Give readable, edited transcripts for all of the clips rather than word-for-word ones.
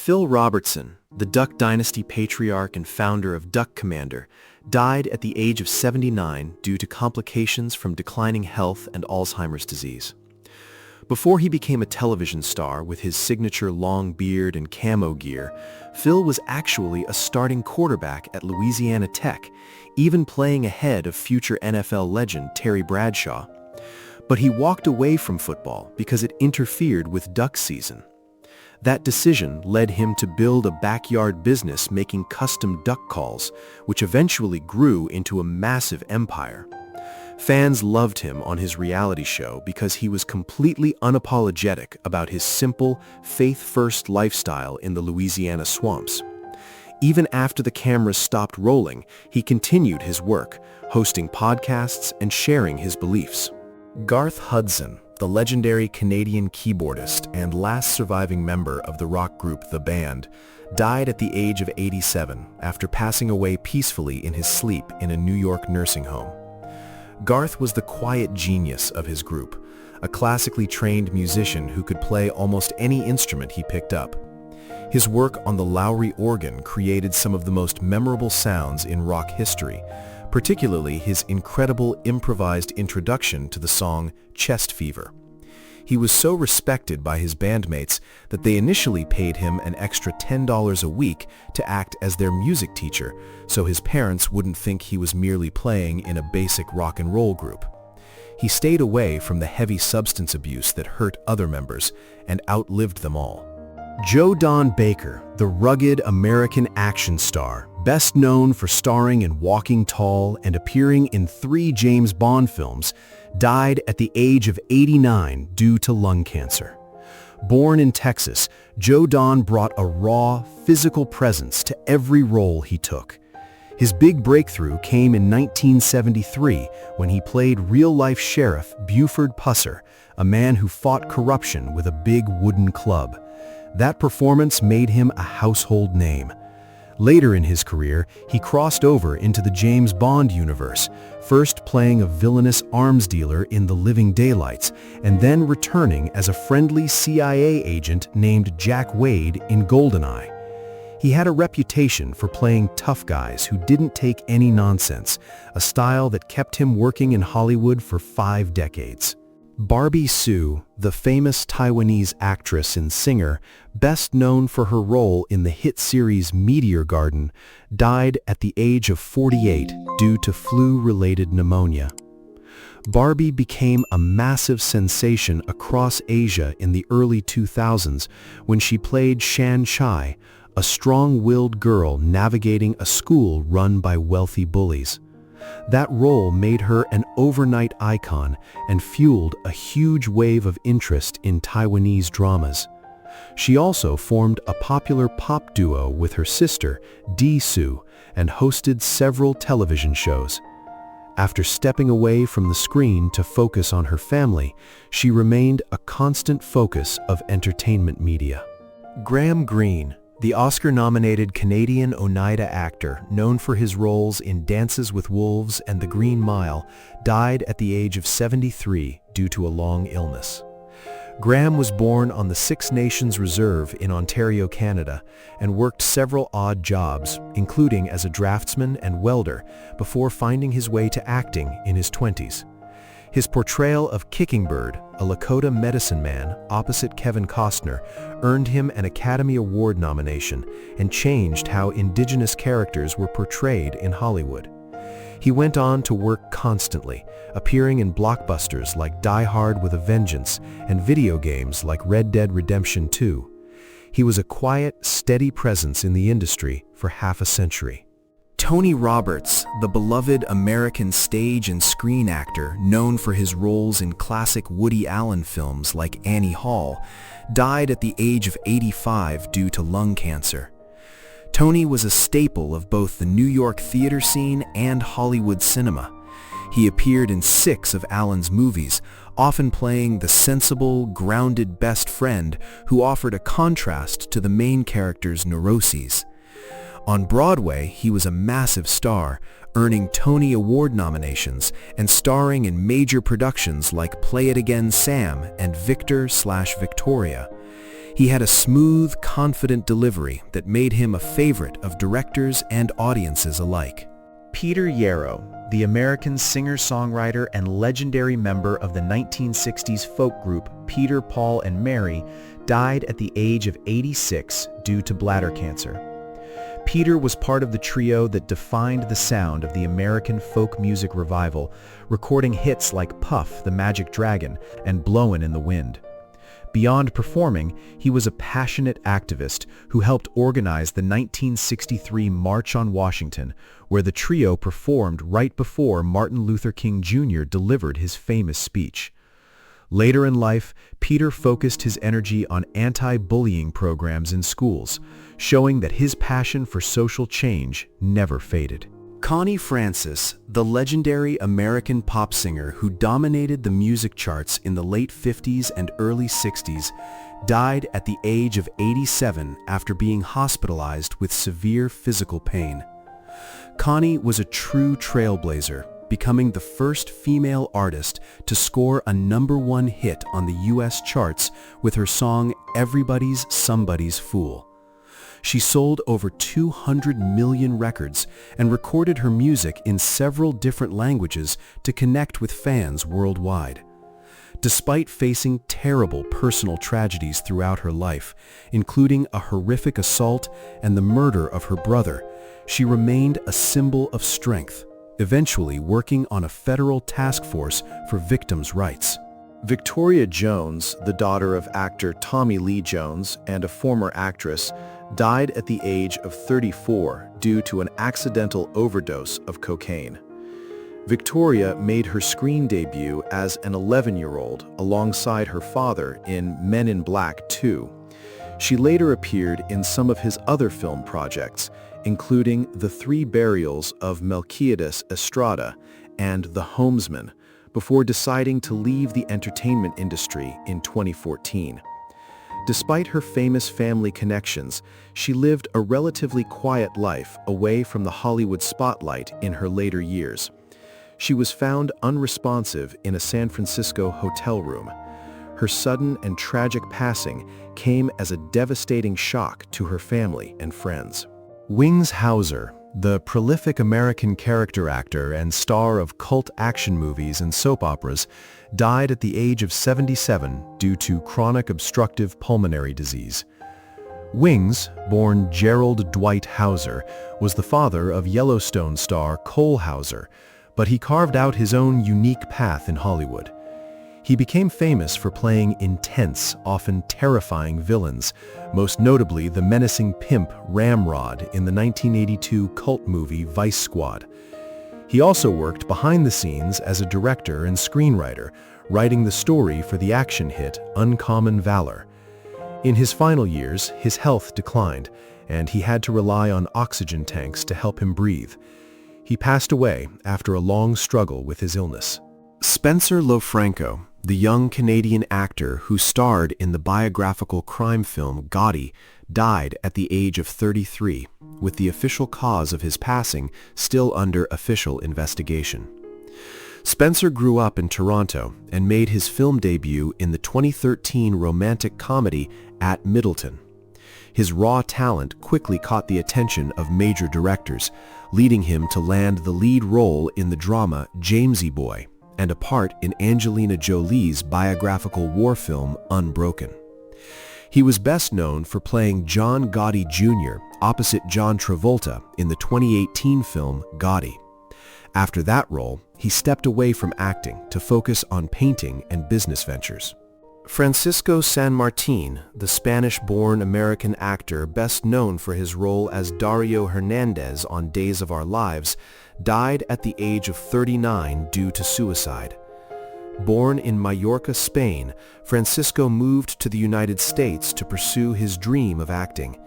Phil Robertson, the Duck Dynasty patriarch and founder of Duck Commander, died at the age of 79 due to complications from declining health and Alzheimer's disease. Before he became a television star with his signature long beard and camo gear, Phil was actually a starting quarterback at Louisiana Tech, even playing ahead of future NFL legend Terry Bradshaw. But he walked away from football because it interfered with duck season. That decision led him to build a backyard business making custom duck calls, which eventually grew into a massive empire. Fans loved him on his reality show because he was completely unapologetic about his simple, faith-first lifestyle in the Louisiana swamps. Even after the cameras stopped rolling, he continued his work, hosting podcasts and sharing his beliefs. Garth Hudson, the legendary Canadian keyboardist and last surviving member of the rock group The Band, died at the age of 87 after passing away peacefully in his sleep in a New York nursing home. Garth was the quiet genius of his group, a classically trained musician who could play almost any instrument he picked up. His work on the Lowrey organ created some of the most memorable sounds in rock history, particularly his incredible improvised introduction to the song Chest Fever. He was so respected by his bandmates that they initially paid him an extra $10 a week to act as their music teacher, so his parents wouldn't think he was merely playing in a basic rock and roll group. He stayed away from the heavy substance abuse that hurt other members and outlived them all. Joe Don Baker, the rugged American action star, best known for starring in Walking Tall and appearing in 3 James Bond films, died at the age of 89 due to lung cancer. Born in Texas, Joe Don brought a raw, physical presence to every role he took. His big breakthrough came in 1973 when he played real-life Sheriff Buford Pusser, a man who fought corruption with a big wooden club. That performance made him a household name. Later in his career, he crossed over into the James Bond universe, first playing a villainous arms dealer in The Living Daylights, and then returning as a friendly CIA agent named Jack Wade in GoldenEye. He had a reputation for playing tough guys who didn't take any nonsense, a style that kept him working in Hollywood for 5 decades. Barbie Hsu, the famous Taiwanese actress and singer, best known for her role in the hit series Meteor Garden, died at the age of 48 due to flu-related pneumonia. Barbie became a massive sensation across Asia in the early 2000s when she played Shan Chai, a strong-willed girl navigating a school run by wealthy bullies. That role made her an overnight icon and fueled a huge wave of interest in Taiwanese dramas. She also formed a popular pop duo with her sister, Dee Hsu, and hosted several television shows. After stepping away from the screen to focus on her family, she remained a constant focus of entertainment media. Greene, the Oscar-nominated Canadian Oneida actor known for his roles in Dances with Wolves and The Green Mile, died at the age of 73 due to a long illness. Graham was born on the Six Nations Reserve in Ontario, Canada, and worked several odd jobs, including as a draftsman and welder, before finding his way to acting in his 20s. His portrayal of Kicking Bird, a Lakota medicine man opposite Kevin Costner, earned him an Academy Award nomination and changed how Indigenous characters were portrayed in Hollywood. He went on to work constantly, appearing in blockbusters like Die Hard with a Vengeance and video games like Red Dead Redemption 2. He was a quiet, steady presence in the industry for half a century. Tony Roberts, the beloved American stage and screen actor known for his roles in classic Woody Allen films like Annie Hall, died at the age of 85 due to lung cancer. Tony was a staple of both the New York theater scene and Hollywood cinema. He appeared in 6 of Allen's movies, often playing the sensible, grounded best friend who offered a contrast to the main character's neuroses. On Broadway, he was a massive star, earning Tony Award nominations and starring in major productions like Play It Again, Sam and Victor/Victoria. He had a smooth, confident delivery that made him a favorite of directors and audiences alike. Peter Yarrow, the American singer-songwriter and legendary member of the 1960s folk group Peter, Paul, and Mary, died at the age of 86 due to bladder cancer. Peter was part of the trio that defined the sound of the American folk music revival, recording hits like Puff the Magic Dragon and Blowin' in the Wind. Beyond performing, he was a passionate activist who helped organize the 1963 March on Washington, where the trio performed right before Martin Luther King Jr. delivered his famous speech. Later in life, Peter focused his energy on anti-bullying programs in schools, showing that his passion for social change never faded. Connie Francis, the legendary American pop singer who dominated the music charts in the late 50s and early 60s, died at the age of 87 after being hospitalized with severe physical pain. Connie was a true trailblazer, becoming the first female artist to score a #1 hit on the US charts with her song Everybody's Somebody's Fool. She sold over 200 million records and recorded her music in several different languages to connect with fans worldwide. Despite facing terrible personal tragedies throughout her life, including a horrific assault and the murder of her brother, she remained a symbol of strength, eventually working on a federal task force for victims' rights. Victoria Jones, the daughter of actor Tommy Lee Jones and a former actress, died at the age of 34 due to an accidental overdose of cocaine. Victoria made her screen debut as an 11-year-old alongside her father in Men in Black 2. She later appeared in some of his other film projects, including The Three Burials of Melquiades Estrada and The Homesman, before deciding to leave the entertainment industry in 2014. Despite her famous family connections, she lived a relatively quiet life away from the Hollywood spotlight in her later years. She was found unresponsive in a San Francisco hotel room. Her sudden and tragic passing came as a devastating shock to her family and friends. Wings Hauser, the prolific American character actor and star of cult action movies and soap operas, died at the age of 77 due to chronic obstructive pulmonary disease. Wings, born Gerald Dwight Hauser, was the father of Yellowstone star Cole Hauser, but he carved out his own unique path in Hollywood. He became famous for playing intense, often terrifying villains, most notably the menacing pimp Ramrod in the 1982 cult movie Vice Squad. He also worked behind the scenes as a director and screenwriter, writing the story for the action hit Uncommon Valor. In his final years, his health declined, and he had to rely on oxygen tanks to help him breathe. He passed away after a long struggle with his illness. Spencer Lofranco, the young Canadian actor who starred in the biographical crime film Gotti, died at the age of 33, with the official cause of his passing still under official investigation. Spencer grew up in Toronto and made his film debut in the 2013 romantic comedy At Middleton. His raw talent quickly caught the attention of major directors, leading him to land the lead role in the drama Jamesy Boy and a part in Angelina Jolie's biographical war film Unbroken. He was best known for playing John Gotti Jr. opposite John Travolta in the 2018 film Gotti. After that role, he stepped away from acting to focus on painting and business ventures. Francisco San Martin, the Spanish-born American actor best known for his role as Dario Hernandez on Days of Our Lives, died at the age of 39 due to suicide. Born in Mallorca, Spain, Francisco moved to the United States to pursue his dream of acting.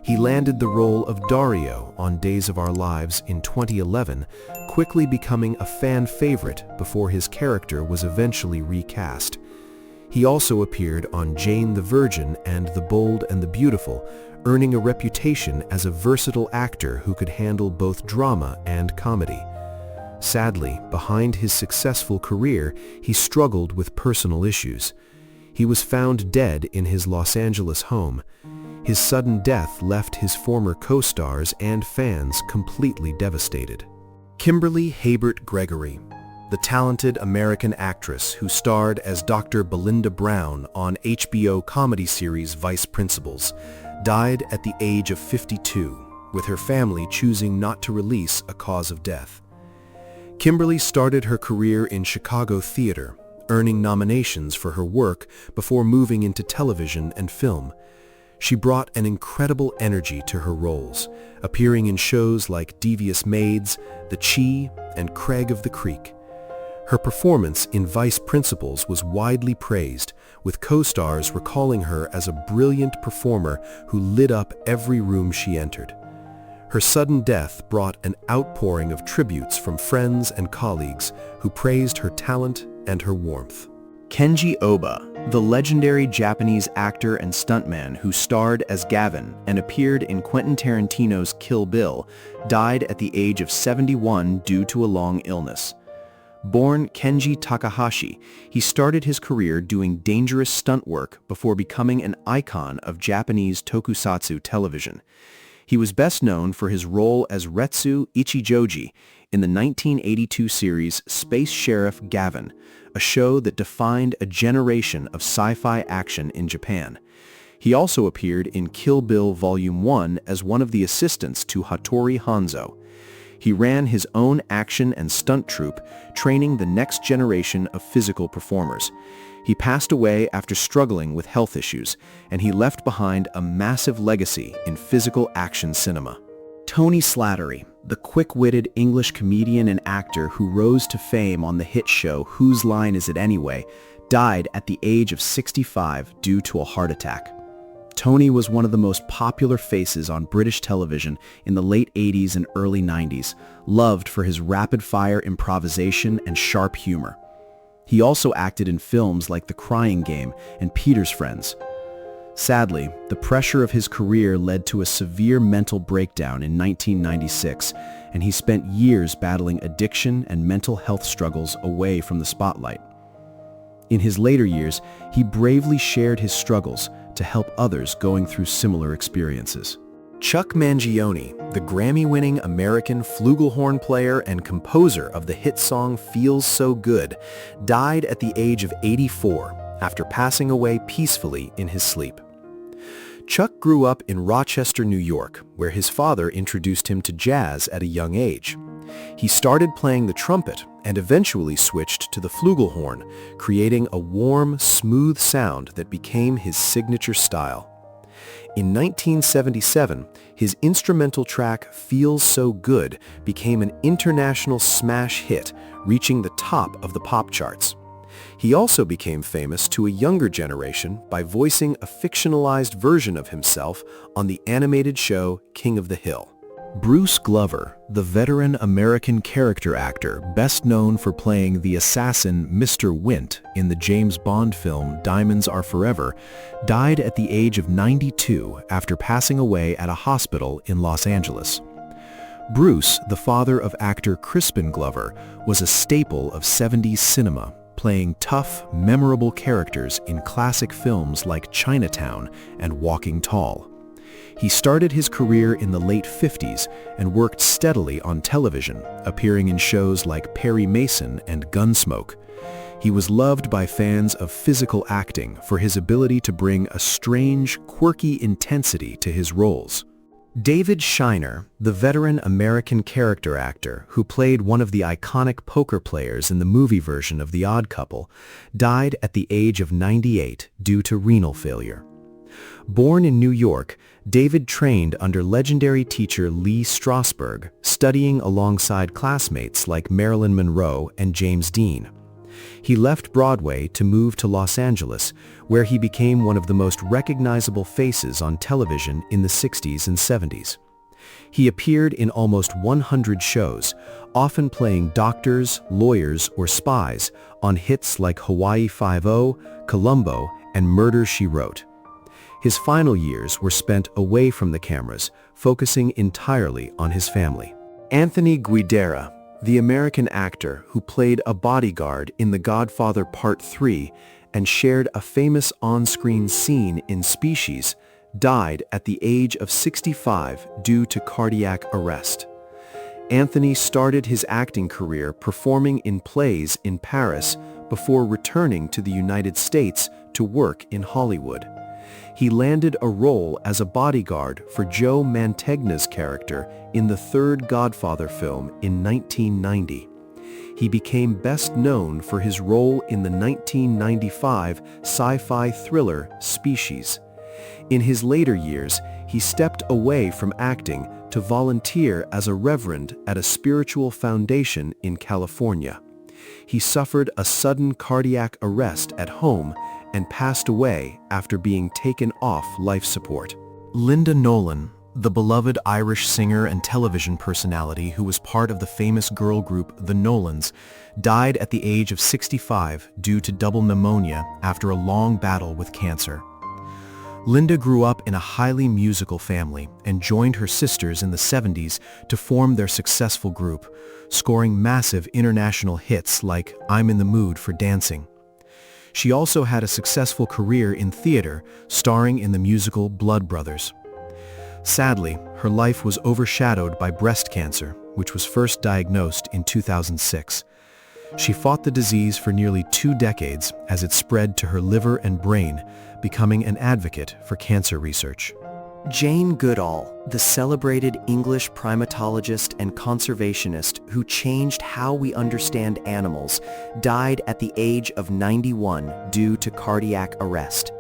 He landed the role of Dario on Days of Our Lives in 2011, quickly becoming a fan favorite before his character was eventually recast. He also appeared on Jane the Virgin and The Bold and the Beautiful, earning a reputation as a versatile actor who could handle both drama and comedy. Sadly, behind his successful career, he struggled with personal issues. He was found dead in his Los Angeles home. His sudden death left his former co-stars and fans completely devastated. Kimberly Hébert Gregory, the talented American actress who starred as Dr. Belinda Brown on HBO comedy series Vice Principals, died at the age of 52, with her family choosing not to release a cause of death. Kimberly started her career in Chicago theater, earning nominations for her work before moving into television and film. She brought an incredible energy to her roles, appearing in shows like Devious Maids, The Chi, and Craig of the Creek. Her performance in Vice Principals was widely praised, with co-stars recalling her as a brilliant performer who lit up every room she entered. Her sudden death brought an outpouring of tributes from friends and colleagues who praised her talent and her warmth. Kenji Ohba, the legendary Japanese actor and stuntman who starred as Gavin and appeared in Quentin Tarantino's Kill Bill, died at the age of 71 due to a long illness. Born Kenji Takahashi, he started his career doing dangerous stunt work before becoming an icon of Japanese tokusatsu television. He was best known for his role as Retsu Ichijoji in the 1982 series Space Sheriff Gavin, a show that defined a generation of sci-fi action in Japan. He also appeared in Kill Bill Volume 1 as one of the assistants to Hattori Hanzo. He ran his own action and stunt troupe, training the next generation of physical performers. He passed away after struggling with health issues, and he left behind a massive legacy in physical action cinema. Tony Slattery, the quick-witted English comedian and actor who rose to fame on the hit show Whose Line Is It Anyway, died at the age of 65 due to a heart attack. Tony was one of the most popular faces on British television in the late 80s and early 90s, loved for his rapid-fire improvisation and sharp humor. He also acted in films like The Crying Game and Peter's Friends. Sadly, the pressure of his career led to a severe mental breakdown in 1996, and he spent years battling addiction and mental health struggles away from the spotlight. In his later years, he bravely shared his struggles to help others going through similar experiences. Chuck Mangione, the Grammy-winning American flugelhorn player and composer of the hit song Feels So Good, died at the age of 84 after passing away peacefully in his sleep. Chuck grew up in Rochester, New York, where his father introduced him to jazz at a young age. He started playing the trumpet and eventually switched to the flugelhorn, creating a warm, smooth sound that became his signature style. In 1977, his instrumental track Feels So Good became an international smash hit, reaching the top of the pop charts. He also became famous to a younger generation by voicing a fictionalized version of himself on the animated show King of the Hill. Bruce Glover, the veteran American character actor best known for playing the assassin Mr. Wint in the James Bond film Diamonds Are Forever, died at the age of 92 after passing away at a hospital in Los Angeles. Bruce, the father of actor Crispin Glover, was a staple of 70s cinema, playing tough, memorable characters in classic films like Chinatown and Walking Tall. He started his career in the late 50s and worked steadily on television, appearing in shows like Perry Mason and Gunsmoke. He was loved by fans of physical acting for his ability to bring a strange, quirky intensity to his roles. David Sheiner, the veteran American character actor who played one of the iconic poker players in the movie version of The Odd Couple, died at the age of 98 due to renal failure. Born in New York, David trained under legendary teacher Lee Strasberg, studying alongside classmates like Marilyn Monroe and James Dean. He left Broadway to move to Los Angeles, where he became one of the most recognizable faces on television in the 60s and 70s. He appeared in almost 100 shows, often playing doctors, lawyers, or spies on hits like Hawaii Five-0, Columbo, and Murder, She Wrote. His final years were spent away from the cameras, focusing entirely on his family. Anthony Guidera, the American actor who played a bodyguard in The Godfather Part 3 and shared a famous on-screen scene in Species, died at the age of 65 due to cardiac arrest. Anthony started his acting career performing in plays in Paris before returning to the United States to work in Hollywood. He landed a role as a bodyguard for Joe Mantegna's character in the third Godfather film in 1990. He became best known for his role in the 1995 sci-fi thriller Species. In his later years, he stepped away from acting to volunteer as a reverend at a spiritual foundation in California. He suffered a sudden cardiac arrest at home and passed away after being taken off life support. Linda Nolan, the beloved Irish singer and television personality who was part of the famous girl group The Nolans, died at the age of 65 due to double pneumonia after a long battle with cancer. Linda grew up in a highly musical family and joined her sisters in the 70s to form their successful group, scoring massive international hits like I'm in the Mood for Dancing. She also had a successful career in theater, starring in the musical Blood Brothers. Sadly, her life was overshadowed by breast cancer, which was first diagnosed in 2006. She fought the disease for nearly 2 decades as it spread to her liver and brain, becoming an advocate for cancer research. Jane Goodall, the celebrated English primatologist and conservationist who changed how we understand animals, died at the age of 91 due to cardiac arrest.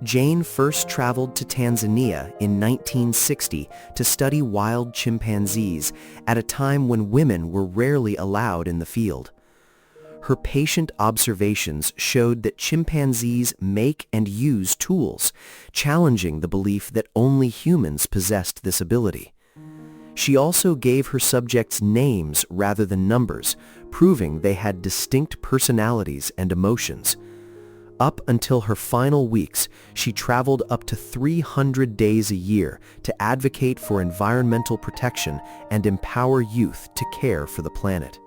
Jane first traveled to Tanzania in 1960 to study wild chimpanzees at a time when women were rarely allowed in the field. Her patient observations showed that chimpanzees make and use tools, challenging the belief that only humans possessed this ability. She also gave her subjects names rather than numbers, proving they had distinct personalities and emotions. Up until her final weeks, she traveled up to 300 days a year to advocate for environmental protection and empower youth to care for the planet.